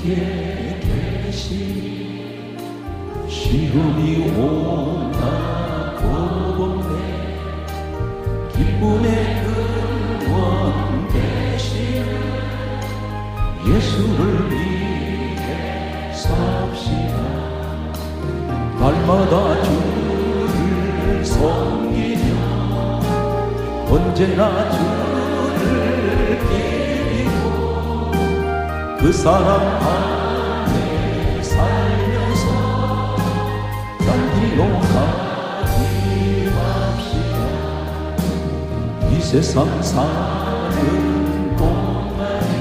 함께 계시 시험이 온다 걸어보네 기쁨의 근원 되시는 예수를 위해 삽시다. 날마다 주를 섬기며 언제나 주를 기리고 그 사랑 안에 살면서 딴 길로 가지 맙시다. 이 세상 사는 동안에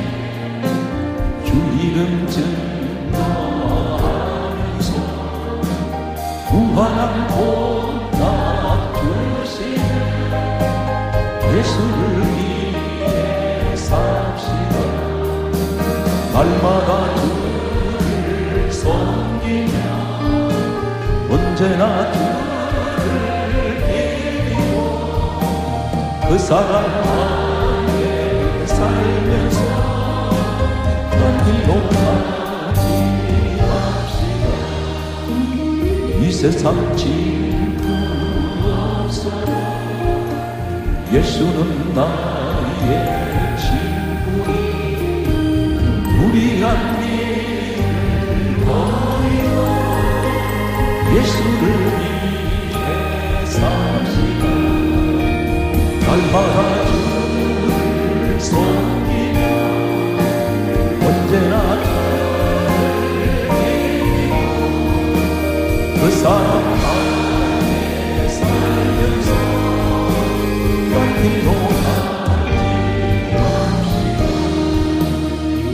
주 이름 증거하면서 무한한 복락 주시는 예수를 위해 삽시다. 날마다 주를 섬기며 언제나 주를 기리고 그 사랑 안에 살면서 딴 길로 가지 맙시다. 이 세상 친구 없어도 예수는 나의 친구니 무리한 길을 버리고 예수를 위해 삽시다. 날마다 주를 섬기며 언제나 주를 기리고 그 사랑 안에 살면서 딴 길로 가지 맙시다.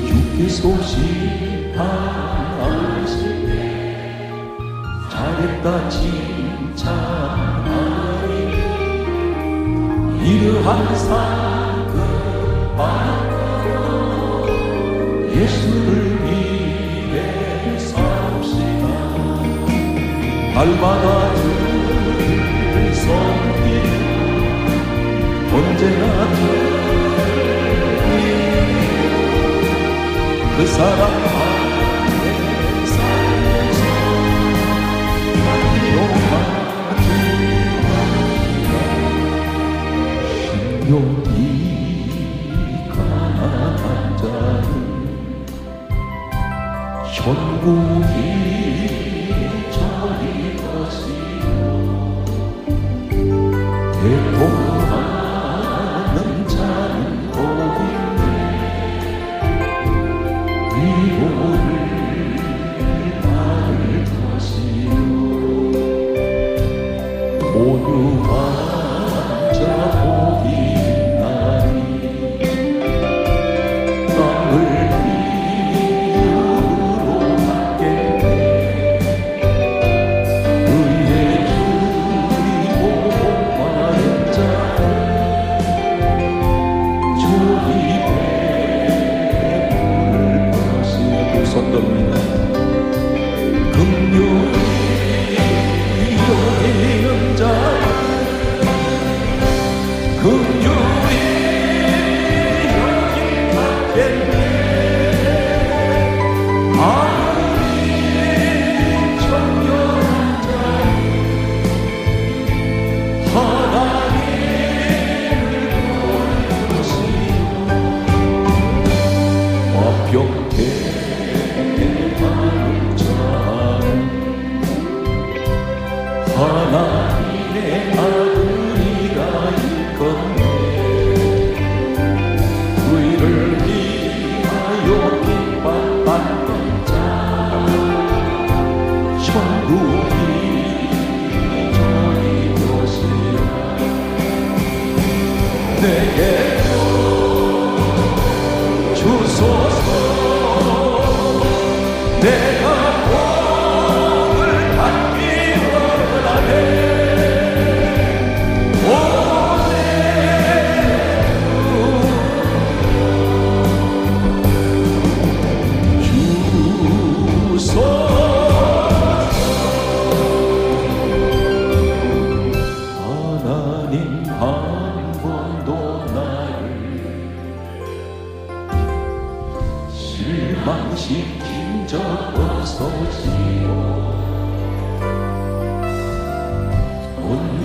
주께 소식 하실 때 잘했다 칭찬하리 이러한 상급 받고 예수를 위해 삽시다. 날마다 주를 섬기며 언제나 주를 기리고 그 사랑 안에 살면서 딴 길로 가지 맙시다. 신용이 가난한 자는 천국이 저리 것이요 대통하는 자는 복이네 위로를 받을 것이요 온유한 자 복이 나니 땅을 비유로 받겠네 의의 주이고 복받은 자는 주의 베풀 것이요 두 손 들면 긍휼히 여기는 자 긍휼히 여기 받겠네 아무리 정결한 자 하나님을 볼 것이요 화평케 하는 자는 하나님의 아들이라 일컫네 의를 위하여 핍박받는 자 천국이 저리 것이라 내게로 주소서 내가 복을 받기 원하네 하나님 한 번도 날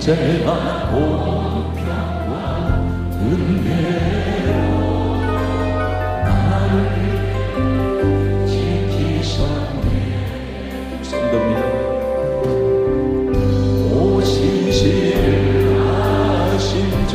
언제나 공평과 은혜로 나를 지키셨네. 성도입니다. 오신시를 하신 주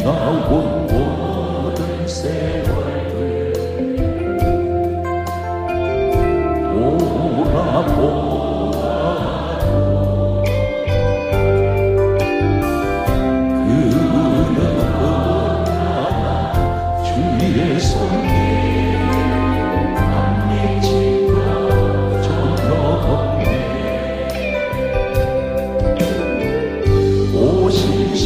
지나온 모든 세월들 돌아보아도 그는 언제나 주의 손에 안 미친 것 전혀 없네. 오신시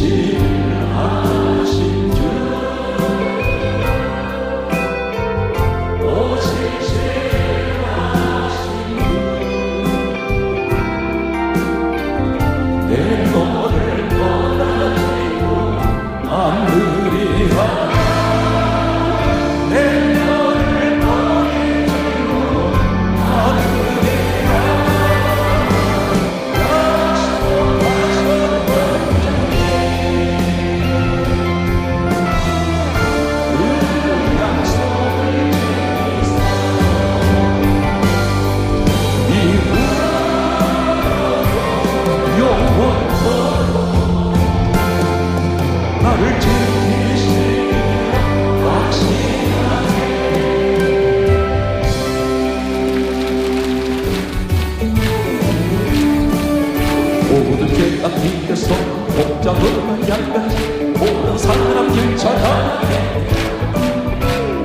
모든 죄악 뒤에서 복잡한 양까지 모든 사람들 찾아내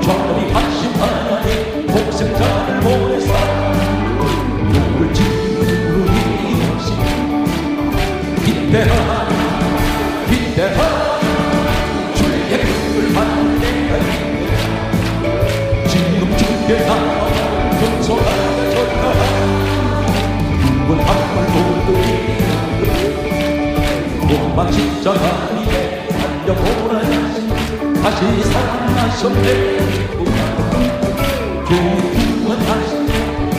전리하신 하나님 복생자를 보내사 누굴 지으니 없이 기대하 주의 뜻을 받는 때가 있네. 지금 주께 나와 겸손하게 전하라. 누군 한물 모두 목만 십자가 위에 달려보라. 다시 살아나셨네. 죄의 구원 다시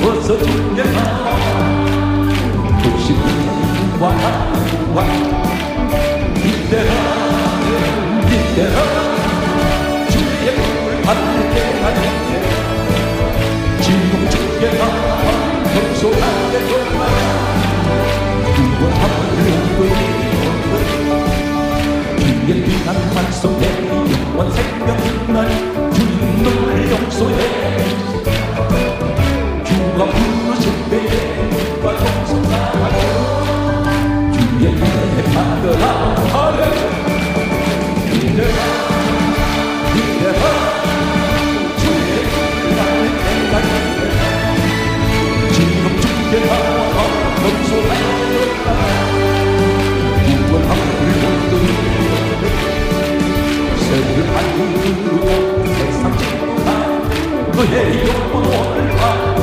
어서 주께 나와 불신과 나와 이때라 주의 꿈을 받을 때가 됐네. 지금 주께 나와 겸손하게 돌아라. 구원함을 주의 피난만 속에 영원 생명 나니 주님 너를 용서해. 주가 부르실 때에 누가 용서하고 주의 은혜 받으라. 할렐루야. 이래라 주의 꿈을 나를 때가 있네. 지금 주께 나와 겸손하게 돌아라. 구원함을 세월을 바꾸고 세상 친구가 너의 영혼을 바꾸어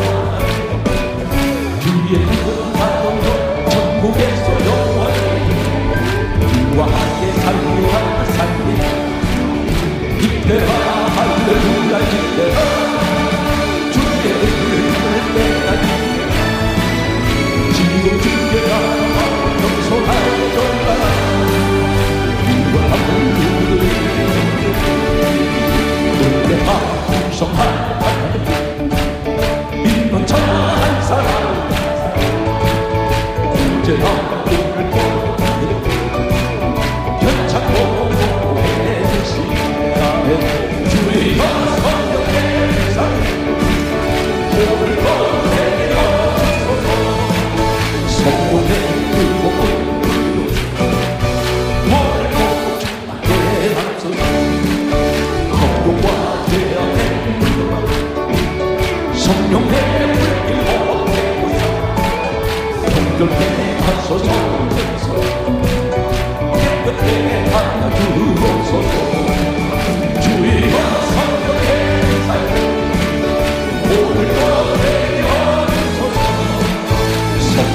주의 구원하던 천국에서 영원히 주와 함께 살리라 살리. 이때라 할렐루야. 이때라 주의 은혜를 때가 있네. 지금 주께 나와 겸손하게 돌아라. 구원함을 은혜와 풍성한 하나님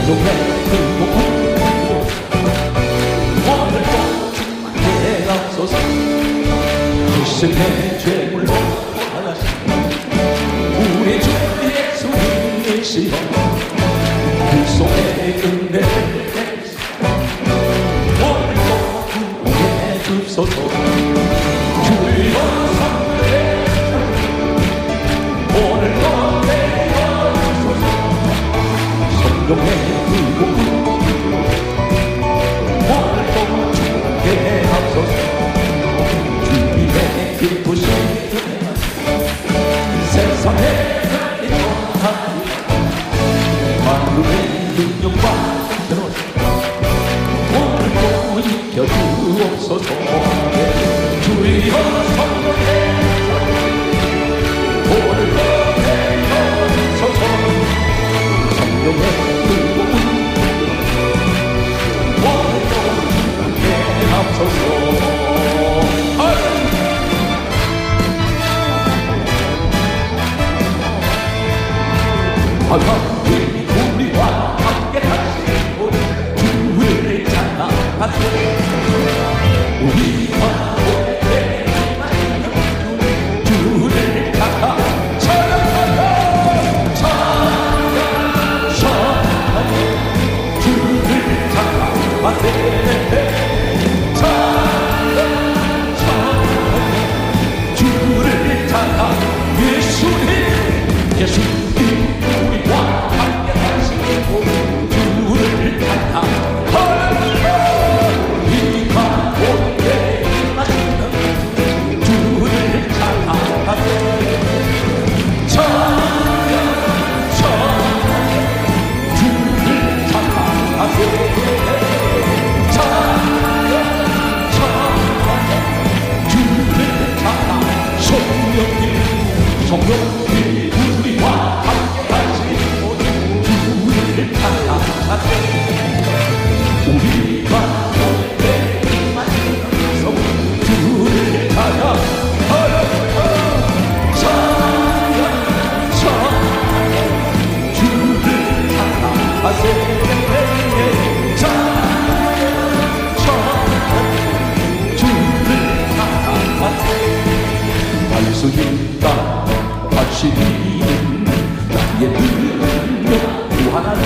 성령의 그곳 오늘도 주께 앞서서 기승의 죄물로 하나씩 우리 주 예수님이시여 그 속에 은혜를 오늘도 구해 주소서 주여 성령의 오늘도 내어주소서 성령의 그곳 오늘도 주께 앞서서 주님의 기쁘신 세상에 마음의 능력과 오늘도 익혀주옵소서 주여 성령의 오늘도 내어주소서 성령의 그곳 오늘도 주께 앞서서 하나님 우리와 함께 하시고 주를 찬양하세 우리와 함께 하시는 주를 찬양하세 주를 찬양하세 주를 찬양 예수님 우리와 함께 하시고 주를 찬양하세 우리가 오래 하시는 주를 찬양하세 주를 찬양하세 주를 찬양 성령님 우리와 함께 하시고 주를 찬양하세 우리가 오래 하시면서 주를 찬양하세 주를 찬양하세 알 수 있다 하시는 나의 능력 주 하나님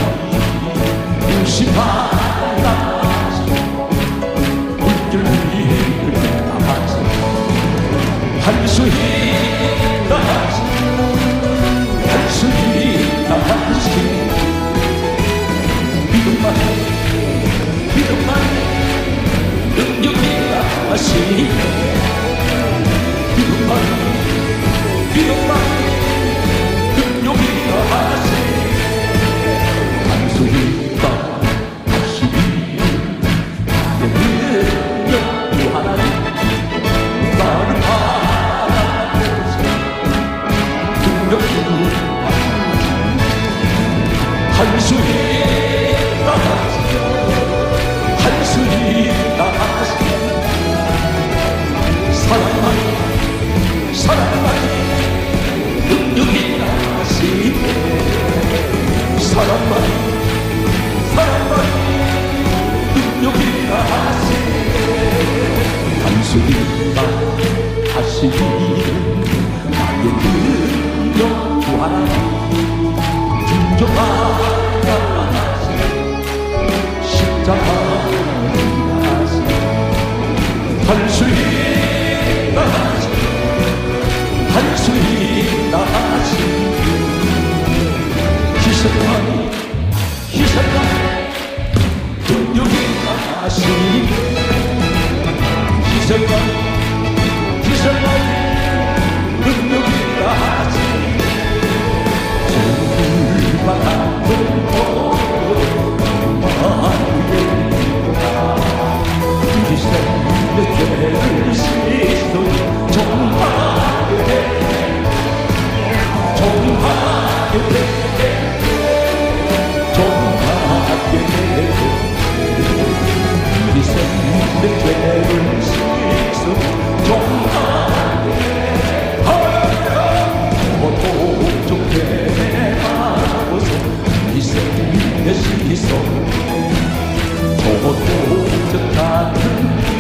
무심하다 물길 위를 나가시 할 수 있다 할 수 있다 하시 믿음만 능력이다 하시 믿음만 능력이다 하시 할 수 있다 하시는 나의 능력 주 하나님 나를 바라보시 능력 할 수 있다 하시 할 수 있다 하시 사랑만이 능력이다 하시 사랑만이 능력이다 하시 할 수 있다 하시는 나의 능력 주 하나님 존경하다 하시 십자가 하시 할 수 있다 하시 할 수 있다 하시 희생만이 능력이다 하시 희생만이 능력이다 하시 정말 같은 희생의 죄를 씻어 정하게 희생의 죄를 씻어 정하게 하여 더 좋게 하고서 희생의 미소 도둑 같은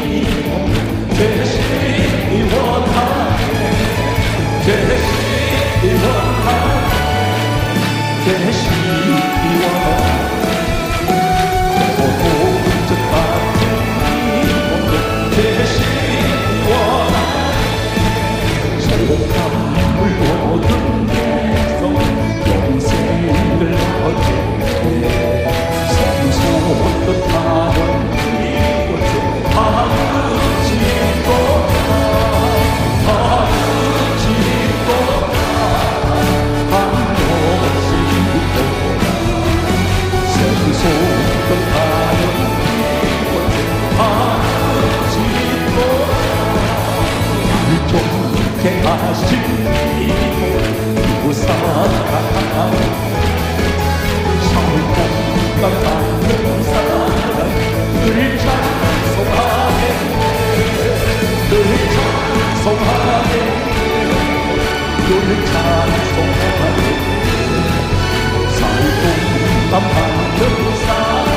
이름 대시 원하네 대시 원하네 대시 원하네 도둑 같은 이름 대시 원하네 소감 물고든 내성 영생을 얻게 생소도 타던 이곳에 하늘지도다 하늘지도다 하늘지도다 생소도 타던 이곳에 하늘지도다 날 좋게 하신 이곳 부산하고 성공감 받는 사람 늘 찬송하네 늘 찬송하네 늘 찬송하네 성공감 받는 사람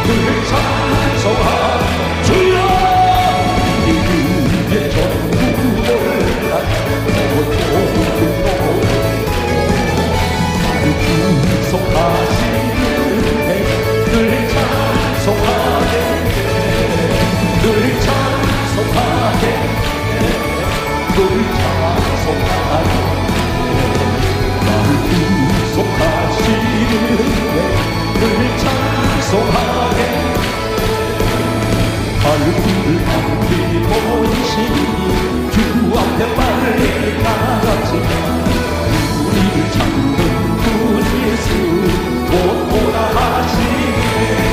늘 찬송하네 주여 이 위에 전국을 속하시네 늘 찬송하네 늘 찬송하네 늘 찬송하네 날 구속하시네 늘 찬송하네 얼굴을 함께 보이시니 주 앞에 빨리 나가지 우리를 잡는 그 예수 곧 오라 하시네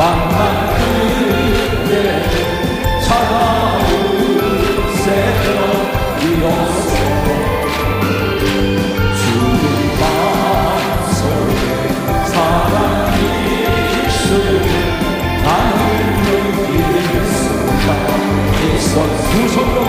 만난 그대 차가운 새벽이었어. 주님 마음속에 사랑이 있으면 나는 여기에 있어. 두 손으로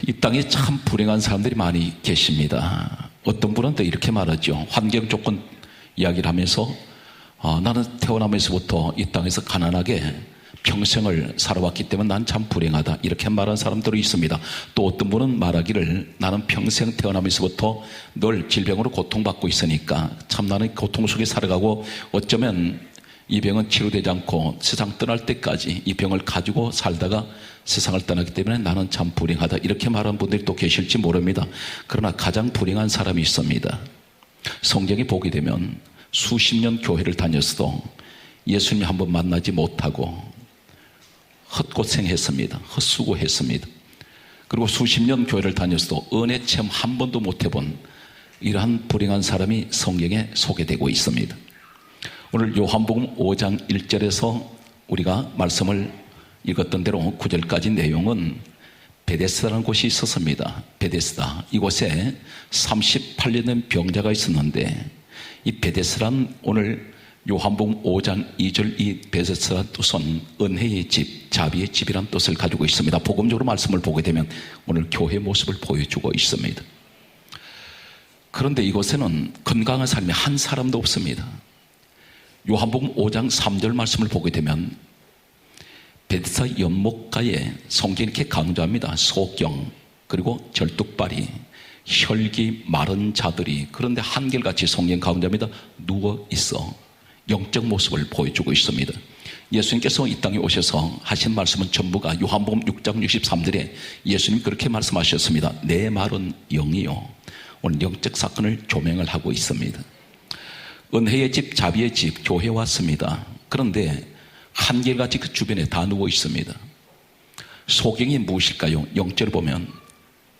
이 땅에 참 불행한 사람들이 많이 계십니다. 어떤 분은 또 이렇게 말하죠. 환경 조건 이야기를 하면서 나는 태어나면서부터 이 땅에서 가난하게 평생을 살아왔기 때문에 난 참 불행하다, 이렇게 말하는 사람들이 있습니다. 또 어떤 분은 말하기를 나는 평생 태어나면서부터 늘 질병으로 고통받고 있으니까 참 나는 고통 속에 살아가고 어쩌면 이 병은 치료되지 않고 세상 떠날 때까지 이 병을 가지고 살다가 세상을 떠나기 때문에 나는 참 불행하다, 이렇게 말하는 분들이 또 계실지 모릅니다. 그러나 가장 불행한 사람이 있습니다. 성경에 보게 되면 수십 년 교회를 다녔어도 예수님 한번 만나지 못하고 헛고생했습니다. 헛수고했습니다. 그리고 수십 년 교회를 다녔어도 은혜 체험 한 번도 못 해본 이러한 불행한 사람이 성경에 소개되고 있습니다. 오늘 요한복음 5장 1절에서 우리가 말씀을 읽었던 대로 9절까지 내용은 베데스다라는 곳이 있었습니다. 베데스다, 이곳에 38년 된 병자가 있었는데 이 베데스다는 오늘 요한복음 5장 2절 이 베데스다 뜻은 은혜의 집, 자비의 집이란 뜻을 가지고 있습니다. 복음적으로 말씀을 보게 되면 오늘 교회의 모습을 보여주고 있습니다. 그런데 이곳에는 건강한 사람이 한 사람도 없습니다. 요한복음 5장 3절 말씀을 보게 되면 베데스다 연못가에 성경이 이렇게 강조합니다. 소경, 그리고 절뚝발이, 혈기 마른 자들이, 그런데 한결같이 성경 강조합니다. 누워있어 영적 모습을 보여주고 있습니다. 예수님께서 이 땅에 오셔서 하신 말씀은 전부가 요한복음 6장 63절에 예수님 그렇게 말씀하셨습니다. 내 말은 영이요. 오늘 영적 사건을 조명을 하고 있습니다. 은혜의 집, 자비의 집, 교회에 왔습니다. 그런데 한결같이 그 주변에 다 누워 있습니다. 소경이 무엇일까요? 영적으로 보면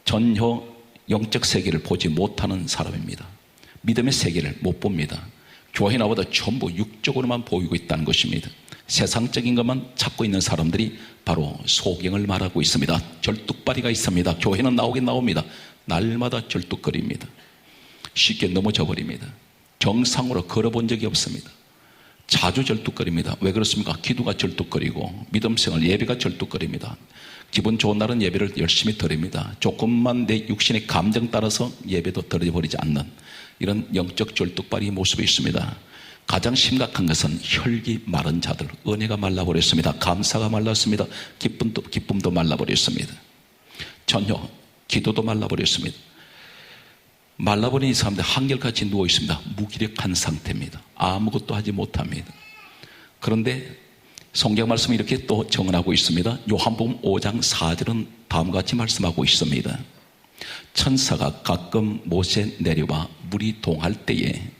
전혀 영적 세계를 보지 못하는 사람입니다. 믿음의 세계를 못 봅니다. 교회 나보다 전부 육적으로만 보이고 있다는 것입니다. 세상적인 것만 찾고 있는 사람들이 바로 소경을 말하고 있습니다. 절뚝발이가 있습니다. 교회는 나오긴 나옵니다. 날마다 절뚝거립니다. 쉽게 넘어져 버립니다. 정상으로 걸어본 적이 없습니다. 자주 절뚝거립니다. 왜 그렇습니까? 기도가 절뚝거리고 믿음생활 예배가 절뚝거립니다. 기분 좋은 날은 예배를 열심히 드립니다. 조금만 내 육신의 감정 따라서 예배도 드려버리지 않는 이런 영적 절뚝발이 모습이 있습니다. 가장 심각한 것은 혈기 마른 자들, 은혜가 말라버렸습니다. 감사가 말랐습니다. 기쁨도 말라버렸습니다. 전혀 기도도 말라버렸습니다. 말라버린 이 사람들 한결같이 누워 있습니다. 무기력한 상태입니다. 아무것도 하지 못합니다. 그런데 성경 말씀이 이렇게 또 정언하고 있습니다. 요한복음 5장 4절은 다음과 같이 말씀하고 있습니다. 천사가 가끔 못에 내려와 물이 동할 때에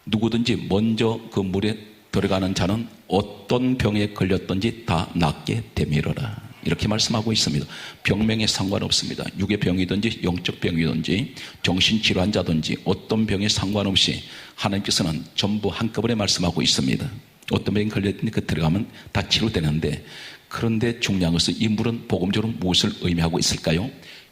누구든지 먼저 그 물에 들어가는 자는 어떤 병에 걸렸든지 다 낫게 되밀어라. 이렇게 말씀하고 있습니다. 병명에 상관없습니다. 육의 병이든지 영적 병이든지 정신질환자든지 어떤 병에 상관없이 하나님께서는 전부 한꺼번에 말씀하고 있습니다. 어떤 병에 걸렸든지 그 들어가면 다 치료되는데, 그런데 중요한 것은 이 물은 복음적으로 무엇을 의미하고 있을까요?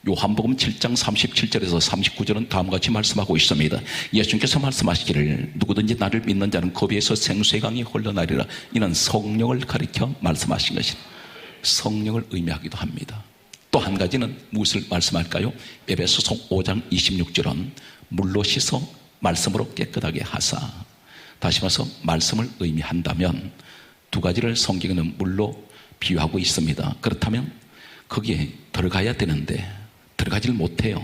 요한복음 7장 37절에서 39절은 다음과 같이 말씀하고 있습니다. 예수님께서 말씀하시기를 누구든지 나를 믿는 자는 거기에서 생수의 강이 흘러나리라. 이는 성령을 가리켜 말씀하신 것입니다. 성령을 의미하기도 합니다. 또 한 가지는 무엇을 말씀할까요? 에베소서 5장 26절은 물로 씻어 말씀으로 깨끗하게 하사. 다시 말해서 말씀을 의미한다면 두 가지를 성경에는 물로 비유하고 있습니다. 그렇다면 거기에 들어가야 되는데 들어가지를 못해요.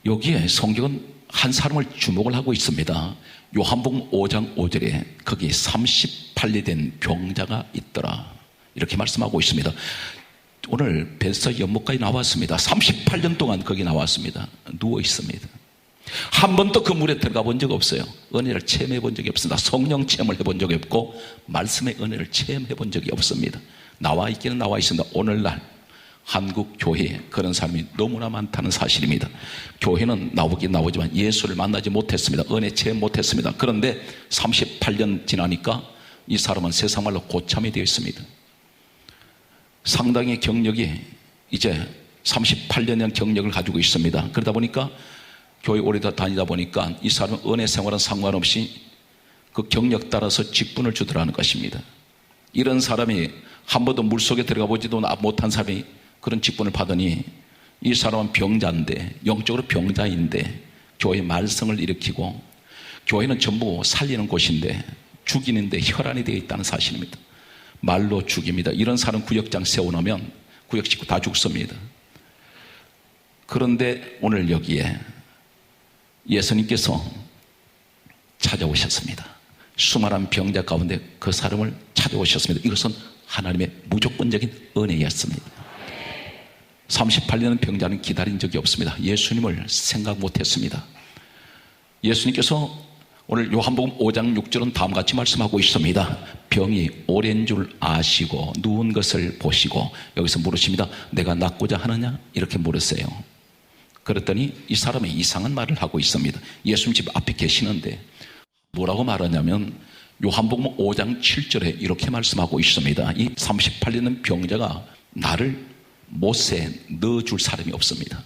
여기에 성경은 한 사람을 주목을 하고 있습니다. 요한복음 5장 5절에 거기에 38리 된 병자가 있더라. 이렇게 말씀하고 있습니다. 오늘 벤서 연못까지 나왔습니다. 38년 동안 거기 나왔습니다. 누워 있습니다. 한 번도 그 물에 들어가 본 적 없어요. 은혜를 체험해 본 적이 없습니다. 성령 체험을 해본 적이 없고 말씀의 은혜를 체험해 본 적이 없습니다. 나와 있기는 나와 있습니다. 오늘날 한국 교회에 그런 사람이 너무나 많다는 사실입니다. 교회는 나오긴 나오지만 예수를 만나지 못했습니다. 은혜 체험 못했습니다. 그런데 38년 지나니까 이 사람은 세상말로 고참이 되어 있습니다. 상당히 경력이 이제 38년의 경력을 가지고 있습니다. 그러다 보니까 교회 오래 다니다 보니까 이 사람은 은혜 생활은 상관없이 그 경력 따라서 직분을 주더라는 것입니다. 이런 사람이 한 번도 물속에 들어가 보지도 못한 사람이 그런 직분을 받으니 이 사람은 병자인데, 영적으로 병자인데 교회 말썽을 일으키고, 교회는 전부 살리는 곳인데 죽이는데 혈안이 되어 있다는 사실입니다. 말로 죽입니다. 이런 사람 구역장 세워놓으면 구역 식구 다 죽습니다. 그런데 오늘 여기에 예수님께서 찾아오셨습니다. 수많은 병자 가운데 그 사람을 찾아오셨습니다. 이것은 하나님의 무조건적인 은혜였습니다. 38년은 병자는 기다린 적이 없습니다. 예수님을 생각 못했습니다. 예수님께서 오늘 요한복음 5장 6절은 다음과 같이 말씀하고 있습니다. 병이 오랜 줄 아시고 누운 것을 보시고 여기서 물으십니다. 내가 낫고자 하느냐? 이렇게 물었어요. 그랬더니 이 사람이 이상한 말을 하고 있습니다. 예수님 집 앞에 계시는데 뭐라고 말하냐면 요한복음 5장 7절에 이렇게 말씀하고 있습니다. 이 38년은 병자가 나를 못에 넣어줄 사람이 없습니다.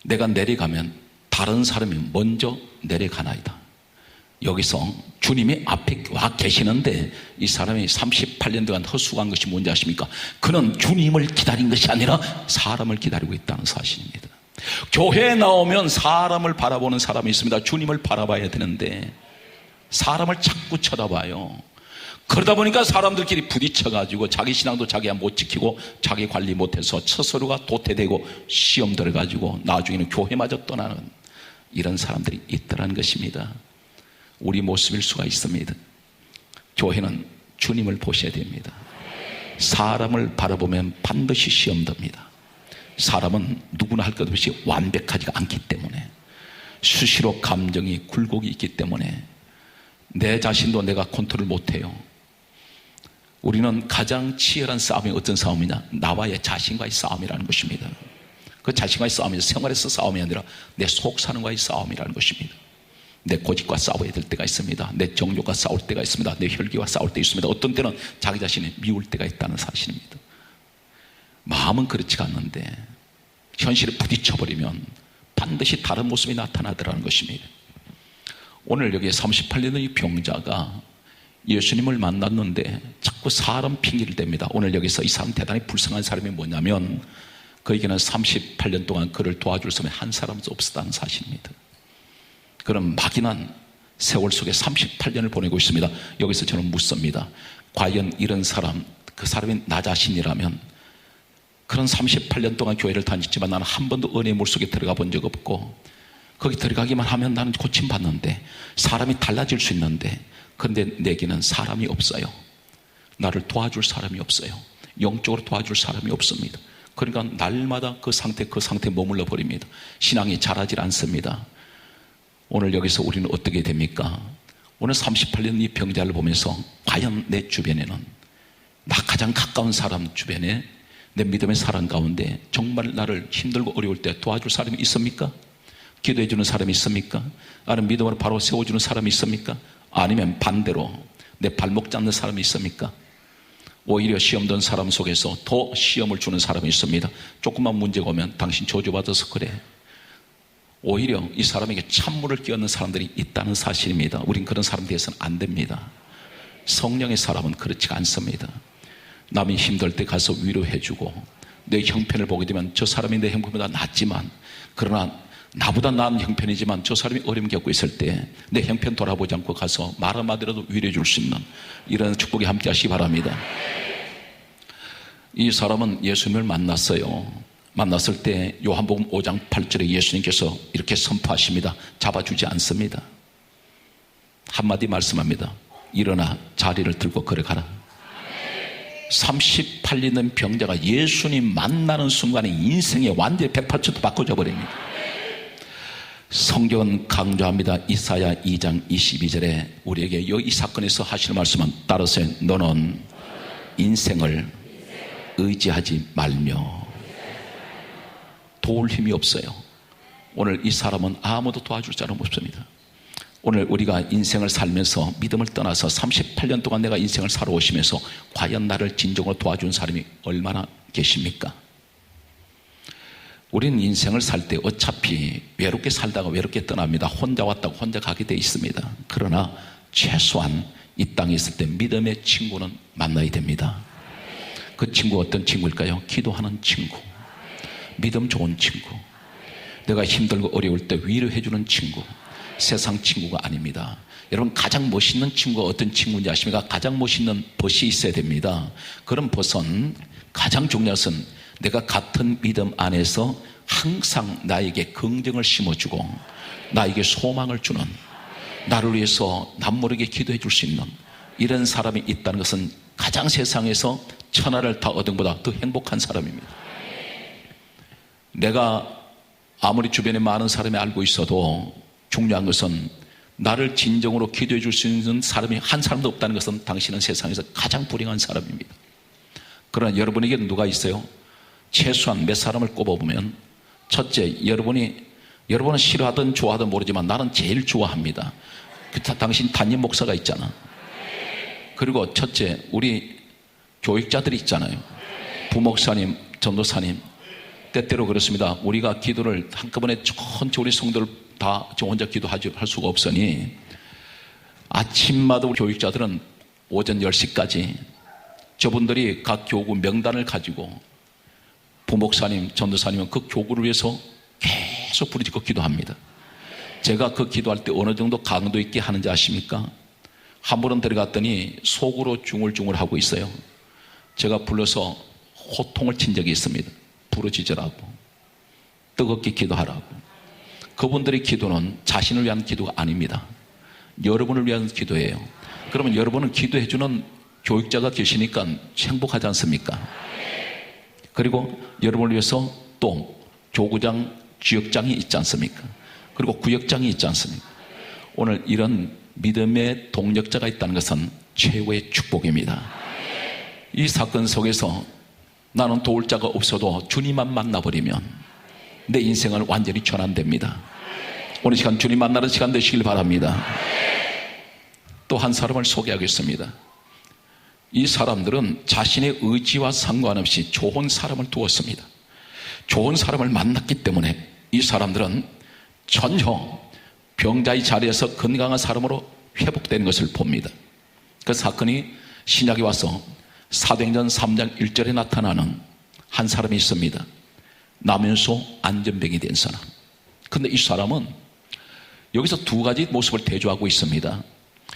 내가 내려가면 다른 사람이 먼저 내려가나이다. 여기서 주님이 앞에 와 계시는데 이 사람이 38년 동안 허수고한 것이 뭔지 아십니까? 그는 주님을 기다린 것이 아니라 사람을 기다리고 있다는 사실입니다. 교회에 나오면 사람을 바라보는 사람이 있습니다. 주님을 바라봐야 되는데 사람을 자꾸 쳐다봐요. 그러다 보니까 사람들끼리 부딪혀가지고 자기 신앙도 자기가 못 지키고 자기 관리 못해서 스스로가 도태되고 시험 들어가지고 나중에는 교회마저 떠나는 이런 사람들이 있더라는 것입니다. 우리 모습일 수가 있습니다. 교회는 주님을 보셔야 됩니다. 사람을 바라보면 반드시 시험 듭니다. 사람은 누구나 할 것 없이 완벽하지가 않기 때문에 수시로 감정이 굴곡이 있기 때문에 내 자신도 내가 컨트롤 못해요. 우리는 가장 치열한 싸움이 어떤 싸움이냐? 나와의 자신과의 싸움이라는 것입니다. 그 자신과의 싸움이 생활에서 싸움이 아니라 내 속 사는과의 싸움이라는 것입니다. 내 고집과 싸워야 될 때가 있습니다. 내 정욕과 싸울 때가 있습니다. 내 혈기와 싸울 때 있습니다. 어떤 때는 자기 자신이 미울 때가 있다는 사실입니다. 마음은 그렇지가 않는데 현실에 부딪혀버리면 반드시 다른 모습이 나타나더라는 것입니다. 오늘 여기 38년의 이 병자가 예수님을 만났는데 자꾸 사람 핑계를 댑니다. 오늘 여기서 이 사람 대단히 불쌍한 사람이 뭐냐면 그에게는 38년 동안 그를 도와줄 사람이 한 사람도 없었다는 사실입니다. 그런 막연한 세월 속에 38년을 보내고 있습니다. 여기서 저는 묻습니다. 과연 이런 사람, 그 사람이 나 자신이라면 그런 38년 동안 교회를 다녔지만 나는 한 번도 은혜의 물속에 들어가 본 적 없고 거기 들어가기만 하면 나는 고침받는데 사람이 달라질 수 있는데 그런데 내게는 사람이 없어요. 나를 도와줄 사람이 없어요. 영적으로 도와줄 사람이 없습니다. 그러니까 날마다 그 상태에 머물러 버립니다. 신앙이 자라질 않습니다. 오늘 여기서 우리는 어떻게 됩니까? 오늘 38년 이 병자를 보면서 과연 내 주변에는, 나 가장 가까운 사람 주변에 내 믿음의 사람 가운데 정말 나를 힘들고 어려울 때 도와줄 사람이 있습니까? 기도해 주는 사람이 있습니까? 아니면 믿음으로 바로 세워주는 사람이 있습니까? 아니면 반대로 내 발목 잡는 사람이 있습니까? 오히려 시험 든 사람 속에서 더 시험을 주는 사람이 있습니다. 조금만 문제가 오면 당신 저주받아서 그래. 오히려 이 사람에게 찬물을 끼얹는 사람들이 있다는 사실입니다. 우린 그런 사람 되어서는 안 됩니다. 성령의 사람은 그렇지가 않습니다. 남이 힘들 때 가서 위로해주고, 내 형편을 보게 되면 저 사람이 내 형편보다 낫지만, 그러나 나보다 나은 형편이지만 저 사람이 어려움 겪고 있을 때 내 형편 돌아보지 않고 가서 말 한마디라도 위로해 줄 수 있는 이런 축복이 함께 하시기 바랍니다. 이 사람은 예수님을 만났어요. 만났을 때 요한복음 5장 8절에 예수님께서 이렇게 선포하십니다. 잡아주지 않습니다. 한마디 말씀합니다. 일어나 자리를 들고 걸어가라. 38년 된 병자가 예수님 만나는 순간에 인생의 완전히 180도 바꿔져 버립니다. 성경은 강조합니다. 이사야 2장 22절에 우리에게 이 사건에서 하시는 말씀은 따라서 너는 인생을 의지하지 말며. 도울 힘이 없어요. 오늘 이 사람은 아무도 도와줄 사람 없습니다. 오늘 우리가 인생을 살면서 믿음을 떠나서 38년 동안 내가 인생을 살아오시면서 과연 나를 진정으로 도와준 사람이 얼마나 계십니까? 우리는 인생을 살 때 어차피 외롭게 살다가 외롭게 떠납니다. 혼자 왔다고 혼자 가게 돼 있습니다. 그러나 최소한 이 땅에 있을 때 믿음의 친구는 만나야 됩니다. 그 친구 어떤 친구일까요? 기도하는 친구, 믿음 좋은 친구, 내가 힘들고 어려울 때 위로해주는 친구. 세상 친구가 아닙니다. 여러분, 가장 멋있는 친구가 어떤 친구인지 아십니까? 가장 멋있는 벗이 있어야 됩니다. 그런 벗은, 가장 중요한 것은 내가 같은 믿음 안에서 항상 나에게 긍정을 심어주고 나에게 소망을 주는, 나를 위해서 남모르게 기도해 줄 수 있는 이런 사람이 있다는 것은 가장 세상에서 천하를 다 얻은 것보다 더 행복한 사람입니다. 내가 아무리 주변에 많은 사람이 알고 있어도 중요한 것은 나를 진정으로 기도해 줄 수 있는 사람이 한 사람도 없다는 것은 당신은 세상에서 가장 불행한 사람입니다. 그러나 여러분에게 누가 있어요? 최소한 몇 사람을 꼽아보면, 첫째, 여러분은 싫어하든 좋아하든 모르지만 나는 제일 좋아합니다. 당신 담임 목사가 있잖아. 그리고 첫째, 우리 교육자들이 있잖아요. 부목사님, 전도사님. 때때로 그렇습니다. 우리가 기도를 한꺼번에 전체 우리 성도를 다 저 혼자 기도할 수가 없으니 아침마다 우리 교육자들은 오전 10시까지 저분들이 각 교구 명단을 가지고 부목사님, 전도사님은 그 교구를 위해서 계속 부르짖고 기도합니다. 제가 그 기도할 때 어느 정도 강도 있게 하는지 아십니까? 한 번은 들어갔더니 속으로 중얼중얼하고 있어요. 제가 불러서 호통을 친 적이 있습니다. 부르짖으라고, 뜨겁게 기도하라고. 그분들의 기도는 자신을 위한 기도가 아닙니다. 여러분을 위한 기도예요. 그러면 여러분은 기도해주는 교육자가 계시니까 행복하지 않습니까? 그리고 여러분을 위해서 또 교구장, 지역장이 있지 않습니까? 그리고 구역장이 있지 않습니까? 오늘 이런 믿음의 동력자가 있다는 것은 최고의 축복입니다. 이 사건 속에서 나는 도울 자가 없어도 주님만 만나버리면 내 인생은 완전히 전환됩니다. 오늘 시간 주님 만나는 시간 되시길 바랍니다. 또 한 사람을 소개하겠습니다. 이 사람들은 자신의 의지와 상관없이 좋은 사람을 두었습니다. 좋은 사람을 만났기 때문에 이 사람들은 전혀 병자의 자리에서 건강한 사람으로 회복되는 것을 봅니다. 그 사건이 신약에 와서 사도행전 3장 1절에 나타나는 한 사람이 있습니다. 나면서 안전병이 된 사람. 근데 이 사람은 여기서 두 가지 모습을 대조하고 있습니다.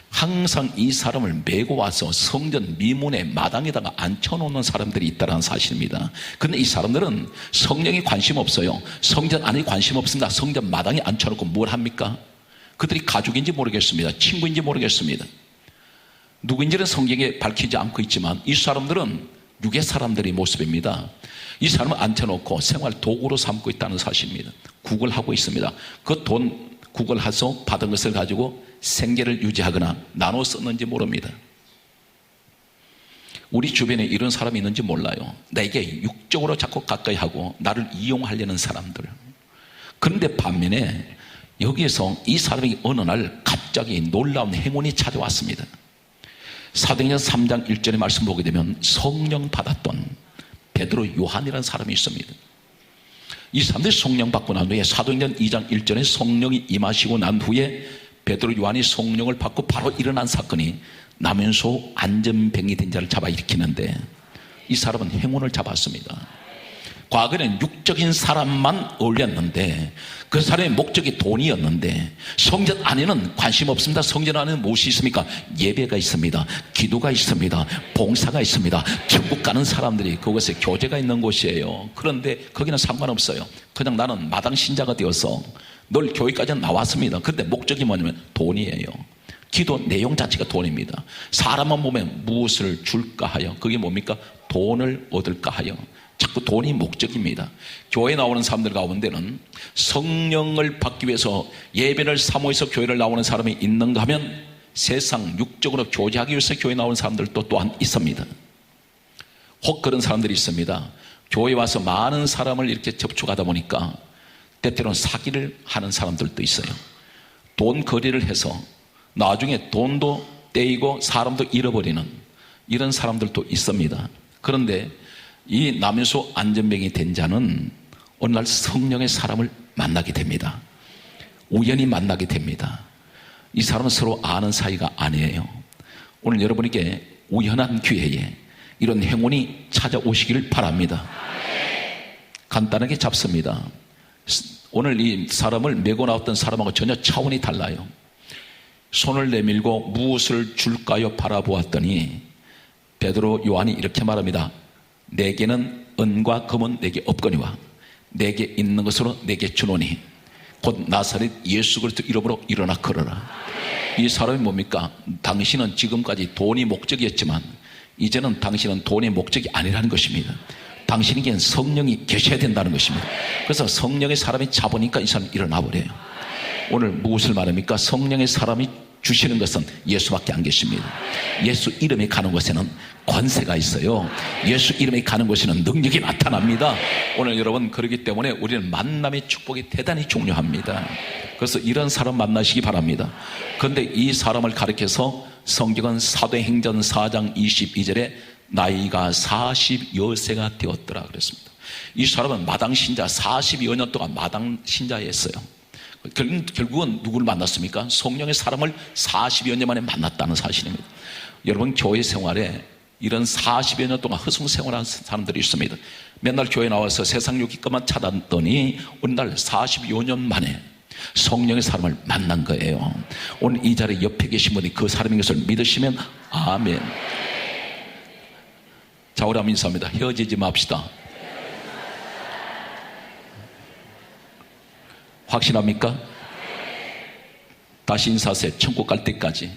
항상 이 사람을 메고 와서 성전 미문의 마당에다가 앉혀놓는 사람들이 있다는 사실입니다. 근데 이 사람들은 성령에 관심 없어요. 성전 안에 관심 없습니다. 성전 마당에 앉혀놓고 뭘 합니까? 그들이 가족인지 모르겠습니다. 친구인지 모르겠습니다. 누구인지는 성경에 밝히지 않고 있지만 이 사람들은 육의 사람들의 모습입니다. 이 사람을 앉혀놓고 생활 도구로 삼고 있다는 사실입니다. 구걸하고 있습니다. 그 돈 구걸해서 받은 것을 가지고 생계를 유지하거나 나눠 썼는지 모릅니다. 우리 주변에 이런 사람이 있는지 몰라요. 내게 육적으로 자꾸 가까이 하고 나를 이용하려는 사람들. 그런데 반면에 여기에서 이 사람이 어느 날 갑자기 놀라운 행운이 찾아왔습니다. 사도행전 3장 1절의 말씀 보게 되면 성령 받았던 베드로 요한이라는 사람이 있습니다. 이 사람들이 성령 받고 난 후에 사도행전 2장 1절에 성령이 임하시고 난 후에 베드로 요한이 성령을 받고 바로 일어난 사건이 남현소 안전병이 된 자를 잡아 일으키는데 이 사람은 행운을 잡았습니다. 과거에는 육적인 사람만 어울렸는데 그 사람의 목적이 돈이었는데 성전 안에는 관심 없습니다. 성전 안에는 무엇이 있습니까? 예배가 있습니다. 기도가 있습니다. 봉사가 있습니다. 천국 가는 사람들이 그것에 교제가 있는 곳이에요. 그런데 거기는 상관없어요. 그냥 나는 마당 신자가 되어서 늘 교회까지는 나왔습니다. 그런데 목적이 뭐냐면 돈이에요. 기도 내용 자체가 돈입니다. 사람만 보면 무엇을 줄까 하여 그게 뭡니까? 돈을 얻을까 하여 자꾸 돈이 목적입니다. 교회 나오는 사람들 가운데는 성령을 받기 위해서 예배를 사모해서 교회를 나오는 사람이 있는가 하면 세상 육적으로 교제하기 위해서 교회 나오는 사람들도 또한 있습니다. 혹 그런 사람들이 있습니다. 교회 와서 많은 사람을 이렇게 접촉하다 보니까 때때로는 사기를 하는 사람들도 있어요. 돈 거래를 해서 나중에 돈도 떼이고 사람도 잃어버리는 이런 사람들도 있습니다. 그런데 이 남현소 안전병이 된 자는 어느 날 성령의 사람을 만나게 됩니다. 우연히 만나게 됩니다. 이 사람은 서로 아는 사이가 아니에요. 오늘 여러분에게 우연한 기회에 이런 행운이 찾아오시기를 바랍니다. 간단하게 잡습니다. 오늘 이 사람을 메고 나왔던 사람하고 전혀 차원이 달라요. 손을 내밀고 무엇을 줄까요? 바라보았더니 베드로 요한이 이렇게 말합니다. 내게는 은과 금은 내게 없거니와 내게 있는 것으로 내게 주노니 곧 나사렛 예수 그리스도 이름으로 일어나 걸어라. 이 사람이 뭡니까? 당신은 지금까지 돈이 목적이었지만 이제는 당신은 돈이 목적이 아니라는 것입니다. 당신에겐 성령이 계셔야 된다는 것입니다. 그래서 성령의 사람이 잡으니까 이 사람이 일어나 버려요. 오늘 무엇을 말합니까? 성령의 사람이 주시는 것은 예수밖에 안 계십니다. 예수 이름에 가는 곳에는 권세가 있어요. 예수 이름에 가는 곳에는 능력이 나타납니다. 오늘 여러분 그렇기 때문에 우리는 만남의 축복이 대단히 중요합니다. 그래서 이런 사람 만나시기 바랍니다. 그런데 이 사람을 가리켜서 성경은 사도행전 4장 22절에 나이가 40여 세가 되었더라 그랬습니다. 이 사람은 마당 신자 40여 년 동안 마당 신자였어요. 결국은 누구를 만났습니까? 성령의 사람을 40여 년 만에 만났다는 사실입니다. 여러분 교회 생활에 이런 40여 년 동안 허송 생활하는 사람들이 있습니다. 맨날 교회 나와서 세상 유익것만 찾았더니 어느 날 40여 년 만에 성령의 사람을 만난 거예요. 오늘 이 자리에 옆에 계신 분이 그 사람인 것을 믿으시면 아멘. 자, 우리 한번 인사합니다. 헤어지지 맙시다. 확신합니까? 다시 인사하세요. 천국 갈 때까지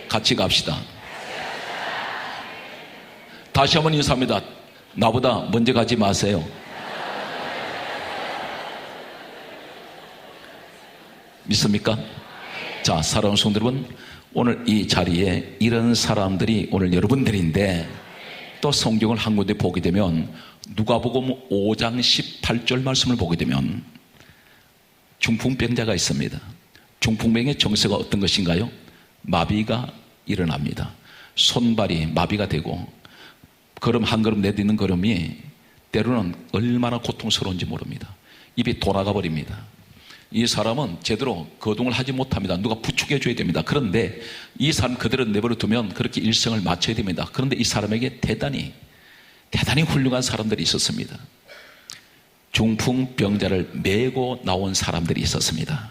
같이 갑시다. 다시 한번 인사합니다. 나보다 먼저 가지 마세요. 믿습니까? 자, 사랑하는 성도 여러분, 오늘 이 자리에 이런 사람들이 오늘 여러분들인데 또 성경을 한 군데 보게 되면 누가복음 5장 18절 말씀을 보게 되면 중풍병자가 있습니다. 중풍병의 정세가 어떤 것인가요? 마비가 일어납니다. 손발이 마비가 되고 걸음 한 걸음 내딛는 걸음이 때로는 얼마나 고통스러운지 모릅니다. 입이 돌아가 버립니다. 이 사람은 제대로 거동을 하지 못합니다. 누가 부축해 줘야 됩니다. 그런데 이 사람 그대로 내버려 두면 그렇게 일생을 마쳐야 됩니다. 그런데 이 사람에게 대단히 훌륭한 사람들이 있었습니다. 중풍병자를 메고 나온 사람들이 있었습니다.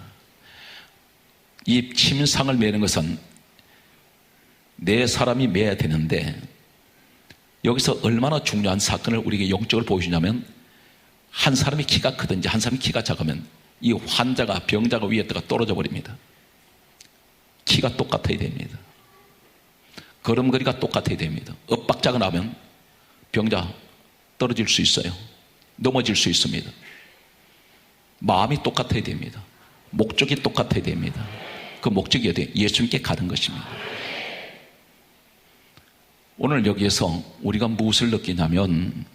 이 침상을 메는 것은 네 사람이 메야 되는데 여기서 얼마나 중요한 사건을 우리에게 영적으로 보여주냐면 한 사람이 키가 크든지 한 사람이 키가 작으면 이 환자가 병자가 위에다가 떨어져 버립니다. 키가 똑같아야 됩니다. 걸음걸이가 똑같아야 됩니다. 엇박자가 나면 병자 떨어질 수 있어요. 넘어질 수 있습니다. 마음이 똑같아야 됩니다. 목적이 똑같아야 됩니다. 그 목적이 어디에? 예수님께 가는 것입니다. 오늘 여기에서 우리가 무엇을 느끼냐면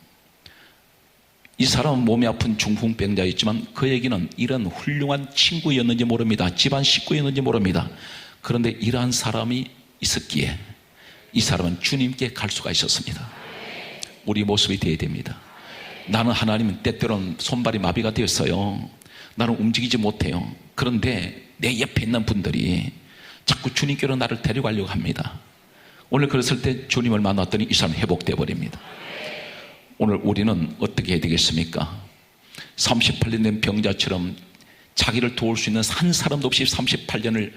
이 사람은 몸이 아픈 중풍병자였지만 그에게는 이런 훌륭한 친구였는지 모릅니다. 집안 식구였는지 모릅니다. 그런데 이러한 사람이 있었기에 이 사람은 주님께 갈 수가 있었습니다. 우리 모습이 되어야 됩니다. 나는 하나님은 때때로는 손발이 마비가 되었어요. 나는 움직이지 못해요. 그런데 내 옆에 있는 분들이 자꾸 주님께로 나를 데려가려고 합니다. 오늘 그랬을 때 주님을 만났더니 이 사람이 회복되어 버립니다. 오늘 우리는 어떻게 해야 되겠습니까? 38년 된 병자처럼 자기를 도울 수 있는 한 사람도 없이 38년을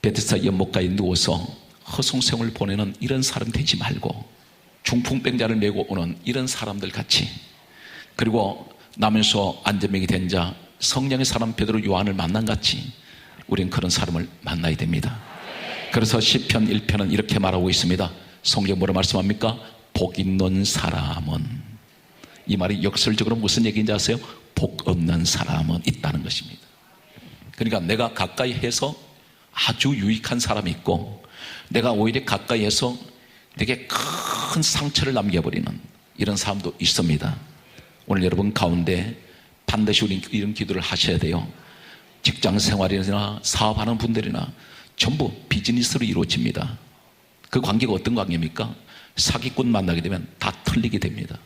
베데스다 연못가에 누워서 허송세월을 보내는 이런 사람 되지 말고 중풍병자를 메고 오는 이런 사람들 같이, 그리고 나면서 안전병이 된 자 성령의 사람 베드로 요한을 만난 같이 우리는 그런 사람을 만나야 됩니다. 그래서 시편 1편은 이렇게 말하고 있습니다. 성경 뭐라 말씀합니까? 복 있는 사람은, 이 말이 역설적으로 무슨 얘기인지 아세요? 복 없는 사람은 있다는 것입니다. 그러니까 내가 가까이 해서 아주 유익한 사람이 있고, 내가 오히려 가까이 해서 되게 큰 상처를 남겨버리는 이런 사람도 있습니다. 오늘 여러분 가운데 반드시 우리 이런 기도를 하셔야 돼요. 직장 생활이나 사업하는 분들이나 전부 비즈니스로 이루어집니다. 그 관계가 어떤 관계입니까? 사기꾼 만나게 되면 다 틀리게 됩니다.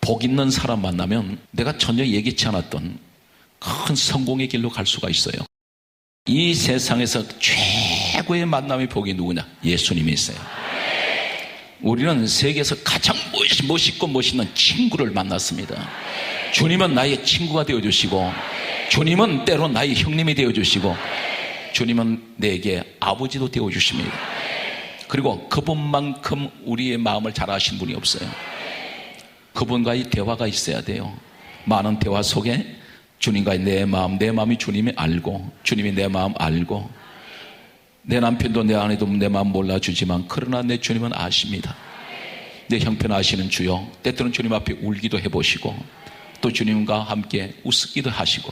복 있는 사람 만나면 내가 전혀 예기치 않았던 큰 성공의 길로 갈 수가 있어요. 이 세상에서 최고의 만남의 복이 누구냐? 예수님이 있어요. 우리는 세계에서 가장 멋있고 멋있는 친구를 만났습니다. 주님은 나의 친구가 되어주시고, 주님은 때로 나의 형님이 되어주시고, 주님은 내게 아버지도 되어주십니다. 그리고 그분만큼 우리의 마음을 잘 아신 분이 없어요. 그분과의 대화가 있어야 돼요. 많은 대화 속에 주님과의 내 마음이 주님이 알고, 주님이 내 마음 알고, 내 남편도 내 아내도 내 마음 몰라주지만 그러나 내 주님은 아십니다. 내 형편 아시는 주여, 때때로는 주님 앞에 울기도 해보시고 또 주님과 함께 웃기도 하시고,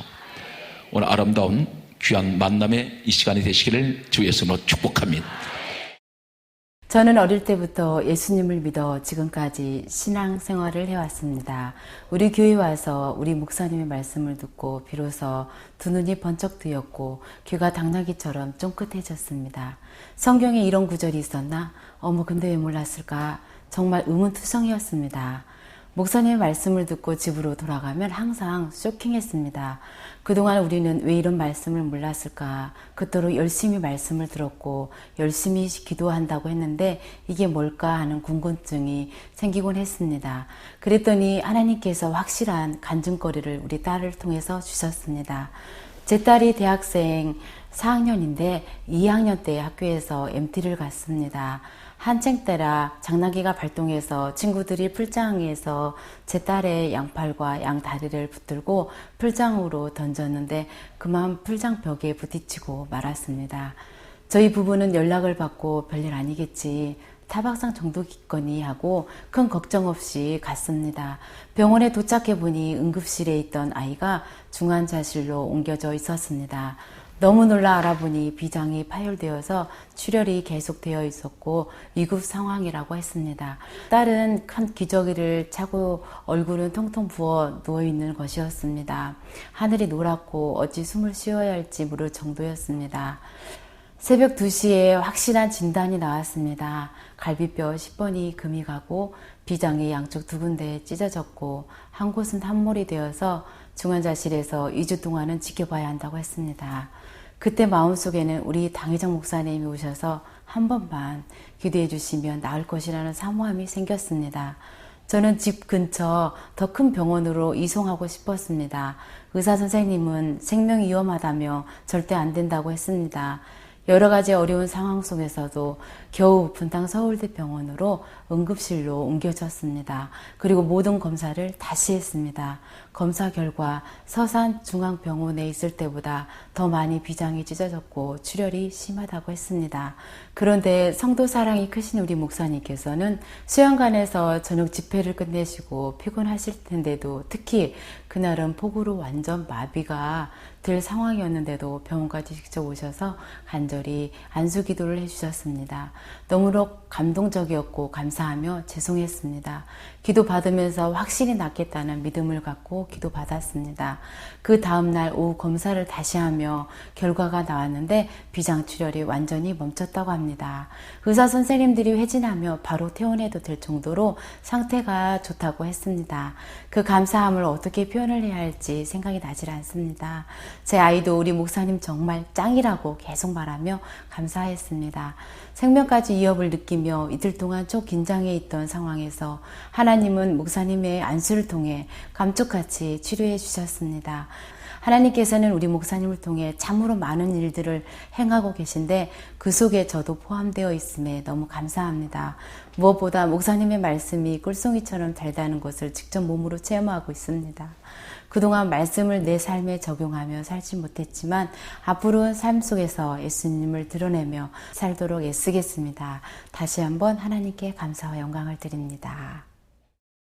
오늘 아름다운 귀한 만남의 이 시간이 되시기를 주 예수님으로 축복합니다. 저는 어릴 때부터 예수님을 믿어 지금까지 신앙생활을 해왔습니다. 우리 교회 와서 우리 목사님의 말씀을 듣고 비로소 두 눈이 번쩍 뜨였고 귀가 당나귀처럼 쫑긋해졌습니다. 성경에 이런 구절이 있었나? 근데 왜 몰랐을까? 정말 의문투성이었습니다. 목사님의 말씀을 듣고 집으로 돌아가면 항상 쇼킹했습니다. 그동안 우리는 왜 이런 말씀을 몰랐을까? 그토록 열심히 말씀을 들었고 열심히 기도한다고 했는데 이게 뭘까 하는 궁금증이 생기곤 했습니다. 그랬더니 하나님께서 확실한 간증거리를 우리 딸을 통해서 주셨습니다. 제 딸이 대학생 4학년인데 2학년 때 학교에서 MT를 갔습니다. 한창 때라 장난기가 발동해서 친구들이 풀장에서 제 딸의 양팔과 양다리를 붙들고 풀장으로 던졌는데 그만 풀장 벽에 부딪히고 말았습니다. 저희 부부는 연락을 받고 별일 아니겠지, 타박상 정도겠거니 하고 큰 걱정 없이 갔습니다. 병원에 도착해보니 응급실에 있던 아이가 중환자실로 옮겨져 있었습니다. 너무 놀라 알아보니 비장이 파열되어서 출혈이 계속되어 있었고 위급 상황이라고 했습니다. 딸은 큰 기저귀를 차고 얼굴은 통통 부어 누워있는 것이었습니다. 하늘이 노랗고 어찌 숨을 쉬어야 할지 모를 정도였습니다. 새벽 2시에 확실한 진단이 나왔습니다. 갈비뼈 10번이 금이 가고 비장이 양쪽 두 군데 찢어졌고 한 곳은 함몰이 되어서 중환자실에서 2주 동안은 지켜봐야 한다고 했습니다. 그때 마음속에는 우리 당회장 목사님이 오셔서 한 번만 기도해 주시면 나을 것이라는 사모함이 생겼습니다. 저는 집 근처 더 큰 병원으로 이송하고 싶었습니다. 의사 선생님은 생명이 위험하다며 절대 안 된다고 했습니다. 여러 가지 어려운 상황 속에서도 겨우 분당 서울대병원으로 응급실로 옮겨졌습니다. 그리고 모든 검사를 다시 했습니다. 검사 결과 서산중앙병원에 있을 때보다 더 많이 비장이 찢어졌고 출혈이 심하다고 했습니다. 그런데 성도 사랑이 크신 우리 목사님께서는 수양관에서 저녁 집회를 끝내시고 피곤하실 텐데도 특히 그날은 폭우로 완전 마비가 될 상황이었는데도 병원까지 직접 오셔서 간절히 안수 기도를 해주셨습니다. 너무나 감동적이었고 감사하며 죄송했습니다. 기도 받으면서 확실히 낫겠다는 믿음을 갖고 기도 받았습니다. 그 다음날 오후 검사를 다시 하며 결과가 나왔는데 비장출혈이 완전히 멈췄다고 합니다. 의사 선생님들이 회진하며 바로 퇴원해도 될 정도로 상태가 좋다고 했습니다. 그 감사함을 어떻게 표현을 해야 할지 생각이 나질 않습니다. 제 아이도 우리 목사님 정말 짱이라고 계속 말하며 감사했습니다. 생명까지 위협을 느끼며 이틀 동안 초긴장해 있던 상황에서 하나님은 목사님의 안수를 통해 감쪽같이 치료해 주셨습니다. 하나님께서는 우리 목사님을 통해 참으로 많은 일들을 행하고 계신데 그 속에 저도 포함되어 있음에 너무 감사합니다. 무엇보다 목사님의 말씀이 꿀송이처럼 달다는 것을 직접 몸으로 체험하고 있습니다. 그동안 말씀을 내 삶에 적용하며 살지 못했지만 앞으로 삶 속에서 예수님을 드러내며 살도록 애쓰겠습니다. 다시 한번 하나님께 감사와 영광을 드립니다.